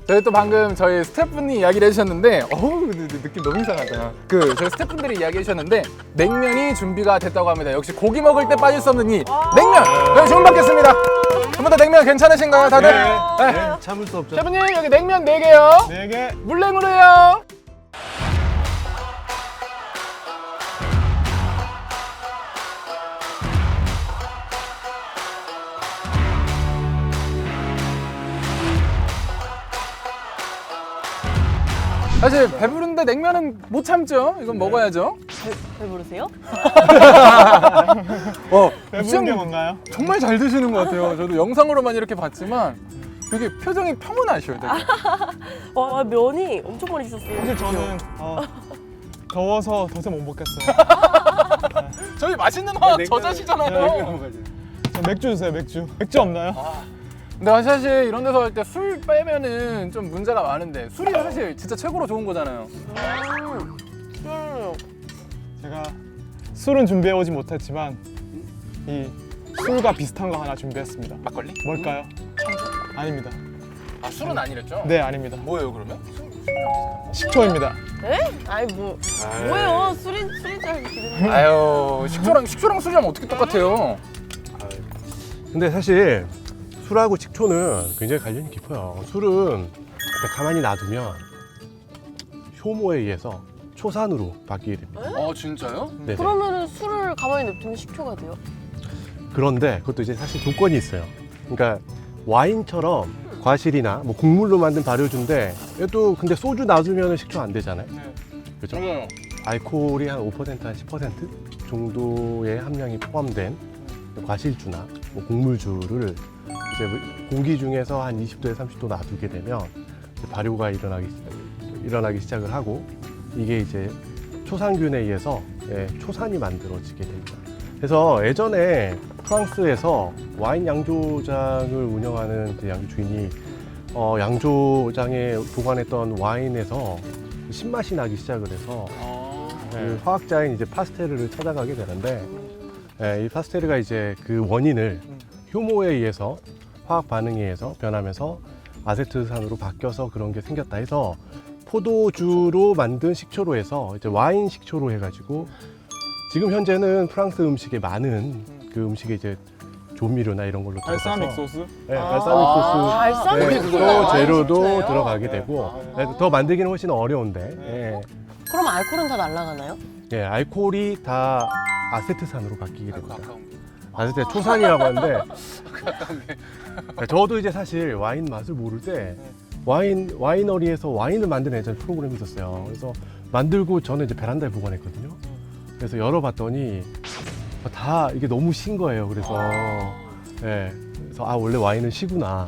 저희 또 방금 저희 스태프분이 이야기를 해주셨는데 어우 느낌 너무 이상하다. 저희 스태프분들이 이야기해 주셨는데 냉면이 준비가 됐다고 합니다. 역시 고기 먹을 때 빠질 수 없는 이 냉면! 저희 주문 받겠습니다. 한 번 더 냉면 괜찮으신가요 다들? 네, 참을 수 없죠. 셰프님 여기 냉면 4개요. 4개. 물냉으로요. 사실 배부른데 냉면은 못 참죠. 이건 먹어야죠. 배부르세요? 배부른 게 뭔가요? 정말 잘 드시는 것 같아요. 저도 영상으로만 이렇게 봤지만 되게 표정이 평온하셔요. 되게. 와, 면이 엄청 많이 주셨어요. 사실 저는 더워서 더세 못 먹겠어요. 저희 맛있는 화학 저자시잖아요. 저 맥주 주세요, 맥주. 맥주 없나요? 근데 사실 이런 데서 할 때 술 빼면은 좀 문제가 많은데 술이 사실 진짜 최고로 좋은 거잖아요. 제가 술은 준비해 오지 못했지만 이 술과 비슷한 거 하나 준비했습니다. 막걸리? 뭘까요? 아닙니다. 아 술은 아니랬죠? 네, 아닙니다. 뭐예요 그러면? 식초입니다. 네? 아이 뭐예요? 술인 줄 알고 기대는. 아유 식초랑 술이랑 어떻게 똑같아요? 근데 사실 술하고 식초는 굉장히 관련이 깊어요. 술은 그냥 가만히 놔두면 효모에 의해서 초산으로 바뀌게 됩니다. 진짜요? 네네. 그러면은 술을 가만히 냅두면 식초가 돼요? 그런데 그것도 이제 사실 조건이 있어요. 그러니까 와인처럼 과실이나 뭐 곡물로 만든 발효주인데 얘도 근데 소주 놔두면 식초 안 되잖아요. 그죠? 알코올이 한 5%, 한 10% 정도의 함량이 포함된 과실주나 뭐 곡물주를 이제 공기 중에서 한 20도에 30도 놔두게 되면 이제 발효가 일어나기 시작을 하고 이게 이제 초산균에 의해서 초산이 만들어지게 됩니다. 그래서 예전에 프랑스에서 와인 양조장을 운영하는 그 양조 주인이 양조장에 보관했던 와인에서 신맛이 나기 시작을 해서 그 화학자인 이제 파스테르를 찾아가게 되는데 이 파스테르가 이제 그 원인을 효모에 의해서 화학 반응에 의해서 변하면서 아세트산으로 바뀌어서 그런 게 생겼다 해서 포도주로 만든 식초로 해서 이제 와인 식초로 해가지고 지금 현재는 프랑스 음식에 많은 그 음식에 이제 조미료나 이런 걸로 발사믹 들어가서 소스? 네, 발사믹 소스 발사믹 네, 또 재료도 진짜요? 들어가게 되고 더 만들기는 훨씬 어려운데 그럼 알코올은 다 날아가나요? 알코올이 다 아세트산으로 바뀌게 됩니다. 아세트 초산이라고 하는데 저도 이제 사실 와인 맛을 모를 때 와이너리에서 와인을 만드는 예전 프로그램이 있었어요. 그래서 만들고 저는 이제 베란다에 보관했거든요. 그래서 열어봤더니 다 이게 너무 신 거예요. 그래서 그래서 원래 와인은 시구나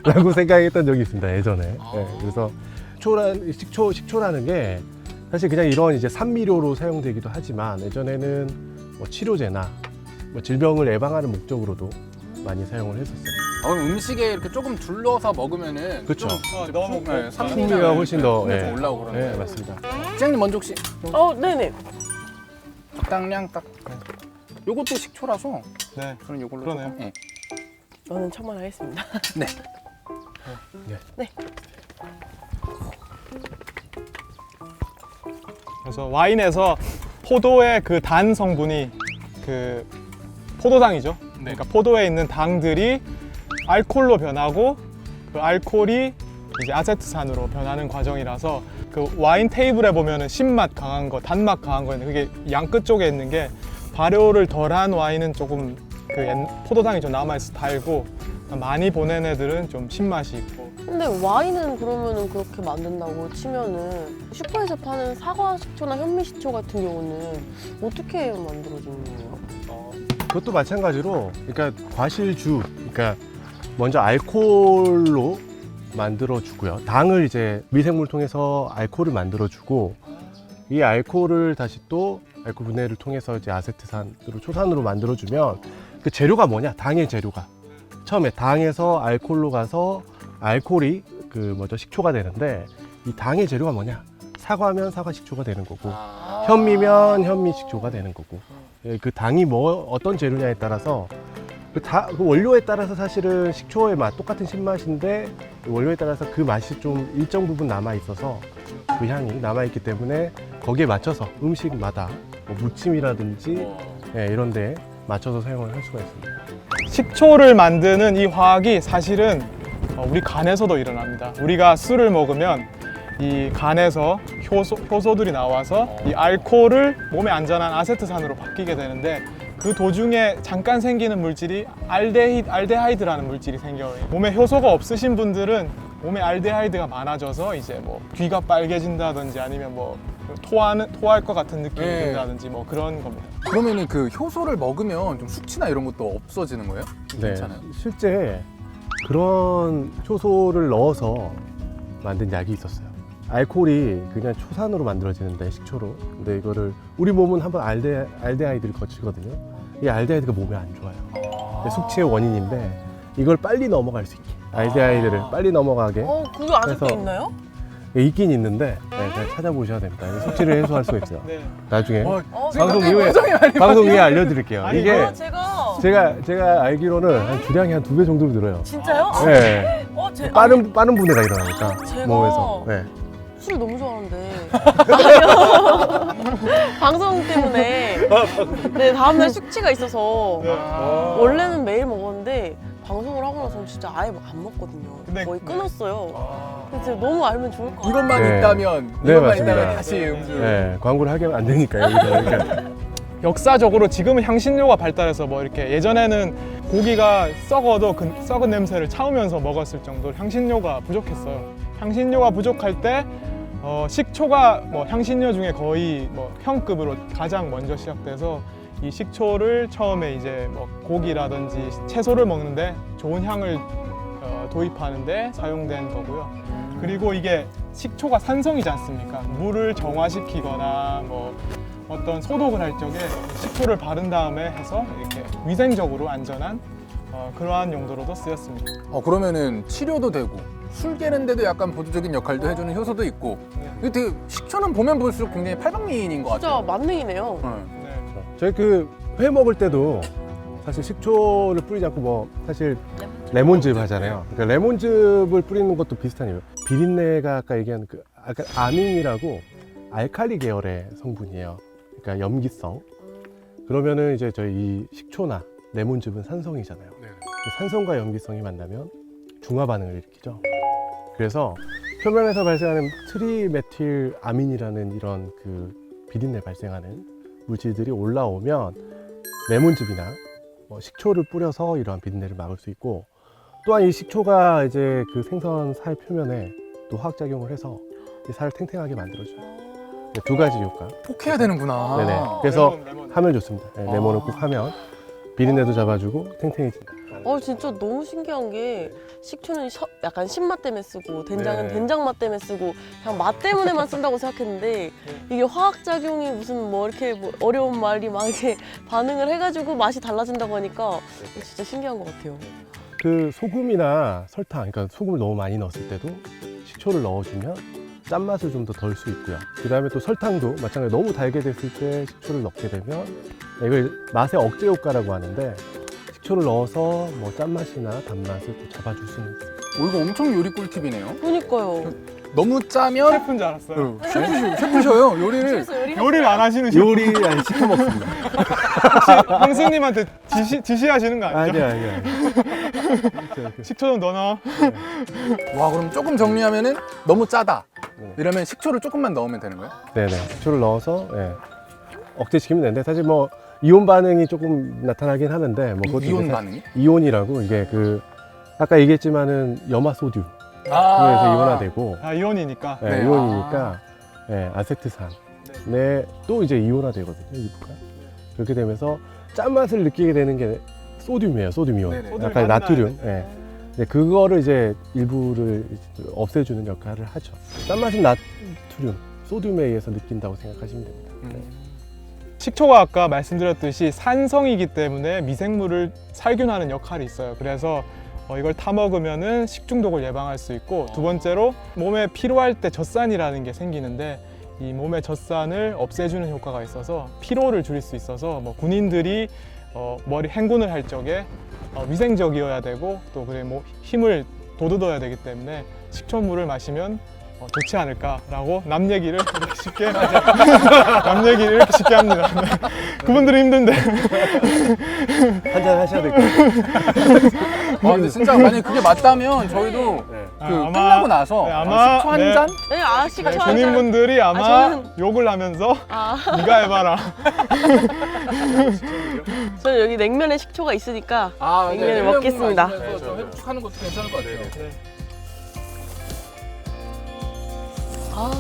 라고 생각했던 적이 있습니다. 예전에. 그래서 식초라는 게 사실 그냥 이런 이제 산미료로 사용되기도 하지만 예전에는 뭐 치료제나 뭐 질병을 예방하는 목적으로도 많이 사용을 했었어요. 음식에 이렇게 조금 둘러서 먹으면은 그쵸. 너무 풍미가 훨씬 더 좀 올라오고 그러는데. 맞습니다. 짱님 먼저 혹시 네네. 적당량 딱. 요것도 식초라서 네. 저는 요걸로. 그러네요. 조금, 예. 저는 천만 하겠습니다. 네. 그래서 와인에서 포도의 그 단 성분이 그 포도당이죠. 그러니까 포도에 있는 당들이 알코올로 변하고 그 알코올이 이제 아세트산으로 변하는 과정이라서 그 와인 테이블에 보면은 신맛 강한 거, 단맛 강한 거 있는데 그게 양 끝쪽에 있는 게 발효를 덜한 와인은 조금 그 포도당이 좀 남아있어 달고 많이 보낸 애들은 좀 신맛이 있고. 근데 와인은 그러면은 그렇게 만든다고 치면은 슈퍼에서 파는 사과 식초나 현미 식초 같은 경우는 어떻게 만들어지는 거예요? 그것도 마찬가지로 그러니까 과실주 그러니까 먼저 알코올로 만들어 주고요. 당을 이제 미생물 통해서 알코올을 만들어 주고 이 알코올을 다시 또 알코올 분해를 통해서 이제 아세트산으로 초산으로 만들어 주면 그 재료가 뭐냐? 당의 재료가 처음에 당에서 알코올로 가서 알코올이 식초가 되는데 이 당의 재료가 뭐냐? 사과면 사과 식초가 되는 거고 현미면 현미 식초가 되는 거고 그 당이 어떤 재료냐에 따라서 그 원료에 따라서 사실은 식초의 맛 똑같은 신맛인데 그 원료에 따라서 그 맛이 좀 일정 부분 남아 있어서 그 향이 남아 있기 때문에 거기에 맞춰서 음식마다 뭐 무침이라든지 예, 이런 데 맞춰서 사용을 할 수가 있습니다. 식초를 만드는 이 화학이 사실은 우리 간에서도 일어납니다. 우리가 술을 먹으면 이 간에서 효소들이 나와서 이 알코올을 몸에 안전한 아세트산으로 바뀌게 되는데 그 도중에 잠깐 생기는 물질이 알데하이드라는 물질이 생겨요. 몸에 효소가 없으신 분들은 몸에 알데하이드가 많아져서 이제 뭐 귀가 빨개진다든지 아니면 뭐 토할 것 같은 느낌이 네. 든다든지 뭐 그런 겁니다. 그러면은 그 효소를 먹으면 좀 숙취나 이런 것도 없어지는 거예요? 괜찮아요? 실제 그런 효소를 넣어서 만든 약이 있었어요. 알코올이 그냥 초산으로 만들어지는데 식초로. 근데 이거를 우리 몸은 한번 알데하이드를 거치거든요. 이 알데하이드가 몸에 안 좋아요. 근데 숙취의 원인인데 이걸 빨리 넘어갈 수 있게 알데하이드를 빨리 넘어가게 그게 아직도 그래서- 있나요? 있긴 있는데 잘 찾아보셔야 됩니다. 숙취를 해소할 수가 있어요. 네. 나중에 방송 생각해 이후에 보정이 많이 방송 이후에 알려드릴게요. 아니, 이게 제가 제가 알기로는 한 주량이 한 2배 정도로 늘어요. 진짜요? 네. 빠른 분해가 일어나니까 제가- 몸에서. 네. 술을 너무 좋아하는데 방송 때문에 네, 다음날 숙취가 있어서 원래는 매일 먹었는데 방송을 하고 나서는 진짜 아예 안 먹거든요. 근데- 거의 끊었어요. 그래서 너무 알면 좋을 것 같아요. 이것만 네. 있다면 네, 이것만 맞습니다. 있다면 다시 음주. 네, 광고를 하게 안 되니까요. 그러니까. 역사적으로 지금은 향신료가 발달해서 뭐 이렇게 예전에는 고기가 썩어도 그 썩은 냄새를 참으면서 먹었을 정도로 향신료가 부족했어요. 향신료가 부족할 때 식초가 뭐 향신료 중에 거의 뭐 형급으로 가장 먼저 시작돼서 이 식초를 처음에 이제 뭐 고기라든지 채소를 먹는데 좋은 향을 도입하는데 사용된 거고요. 그리고 이게 식초가 산성이지 않습니까? 물을 정화시키거나 뭐 어떤 소독을 할 적에 식초를 바른 다음에 해서 이렇게 위생적으로 안전한 그러한 용도로도 쓰였습니다. 그러면은 치료도 되고 술 깨는데도 약간 보조적인 역할도 해주는 효소도 있고. 이게 되게 식초는 보면 볼수록 굉장히 팔방미인인 것 진짜 같아요. 만능이네요. 네. 네. 저희 그 회 먹을 때도 사실 식초를 뿌리지 않고 뭐 사실 레몬즙 하잖아요. 그러니까 레몬즙을 뿌리는 것도 비슷한 이유예요. 비린내가 아까 얘기한 그 아까 아민이라고 알칼리 계열의 성분이에요. 그러니까 염기성. 그러면은 이제 저희 이 식초나 레몬즙은 산성이잖아요. 산성과 염기성이 만나면 중화 반응을 일으키죠. 그래서 표면에서 발생하는 트리메틸 아민이라는 이런 그 비린내 발생하는 물질들이 올라오면 레몬즙이나 식초를 뿌려서 이러한 비린내를 막을 수 있고, 또한 이 식초가 이제 그 생선 살 표면에 또 화학작용을 해서 이 살을 탱탱하게 만들어줘요. 네, 두 가지 효과. 꼭 해야 되는구나. 네네. 그래서 레몬. 하면 좋습니다. 네, 레몬을 꼭 하면 비린내도 잡아주고 탱탱해진다. 진짜 너무 신기한 게 식초는 약간 신맛 때문에 쓰고 된장은 네. 된장 맛 때문에 쓰고 그냥 맛 때문에만 쓴다고 생각했는데 이게 화학작용이 무슨 뭐 이렇게 뭐 어려운 말이 막 이렇게 반응을 해가지고 맛이 달라진다고 하니까 진짜 신기한 것 같아요. 그 소금이나 설탕, 그러니까 소금을 너무 많이 넣었을 때도 식초를 넣어주면 짠맛을 좀 더 덜 수 있고요. 그 다음에 또 설탕도 마찬가지로 너무 달게 됐을 때 식초를 넣게 되면 이걸 맛의 억제 효과라고 하는데 식초를 넣어서 뭐 짠맛이나 단맛을 또 잡아줄 수는 있어요. 이거 엄청 요리 꿀팁이네요. 그러니까요. 너무 짜면 셰프인 줄 알았어요. 셰프셔요 요리를. 그래서 요리를 안 하시는 셰프. 요리 아니 시켜 먹습니다. 혹시 형수님한테 지시하시는 거 아니죠? 아니야. 식초 좀 넣어놔. 와, 그럼 조금 정리하면은 너무 짜다. 네. 이러면 식초를 조금만 넣으면 되는 거예요? 네네. 식초를 넣어서 억제시키면 되는데 사실 뭐 이온 반응이 조금 나타나긴 하는데 뭐 그것도 이온 이제 반응이? 이온이라고 이게 그 아까 얘기했지만은 염화소듐 아, 그래서 이온화되고 이온이니까. 네, 네. 이온이니까 아세트산에 또 이제 이온화되거든요, 일부가. 그렇게 되면서 짠맛을 느끼게 되는 게 소듐이에요, 소듐이온. 네네. 소듐을 약간 많이 나트륨. 넣어야 예. 근데 그거를 이제 일부를 없애주는 역할을 하죠. 짠맛은 나트륨, 소듐에 의해서 느낀다고 생각하시면 됩니다. 식초가 아까 말씀드렸듯이 산성이기 때문에 미생물을 살균하는 역할이 있어요. 그래서 이걸 타 먹으면은 식중독을 예방할 수 있고, 두 번째로 몸에 피로할 때 젖산이라는 게 생기는데 이 몸의 젖산을 없애주는 효과가 있어서 피로를 줄일 수 있어서 뭐 군인들이 머리 행군을 할 적에 위생적이어야 되고 또 그래 뭐 힘을 돋워야 되기 때문에 식초물을 마시면 좋지 않을까라고 남 얘기를 이렇게 쉽게 남 얘기를 이렇게 쉽게 합니다. 네. 그분들은 힘든데 한잔 하셔야 될 것 같아요. 근데 진짜 만약에 그게 맞다면 저희도 네. 그 아마- 끝나고 나서 네, 아마- 식초 한 네. 잔? 네, 아씨가 네, 좋아하는 사람. 군인분들이 아마 저는- 욕을 하면서 아, 네가 해봐라. 저는 여기 냉면에 식초가 있으니까 아, 냉면을 먹겠습니다. 좀 회복하는 것도 괜찮을 것 같아요. 아,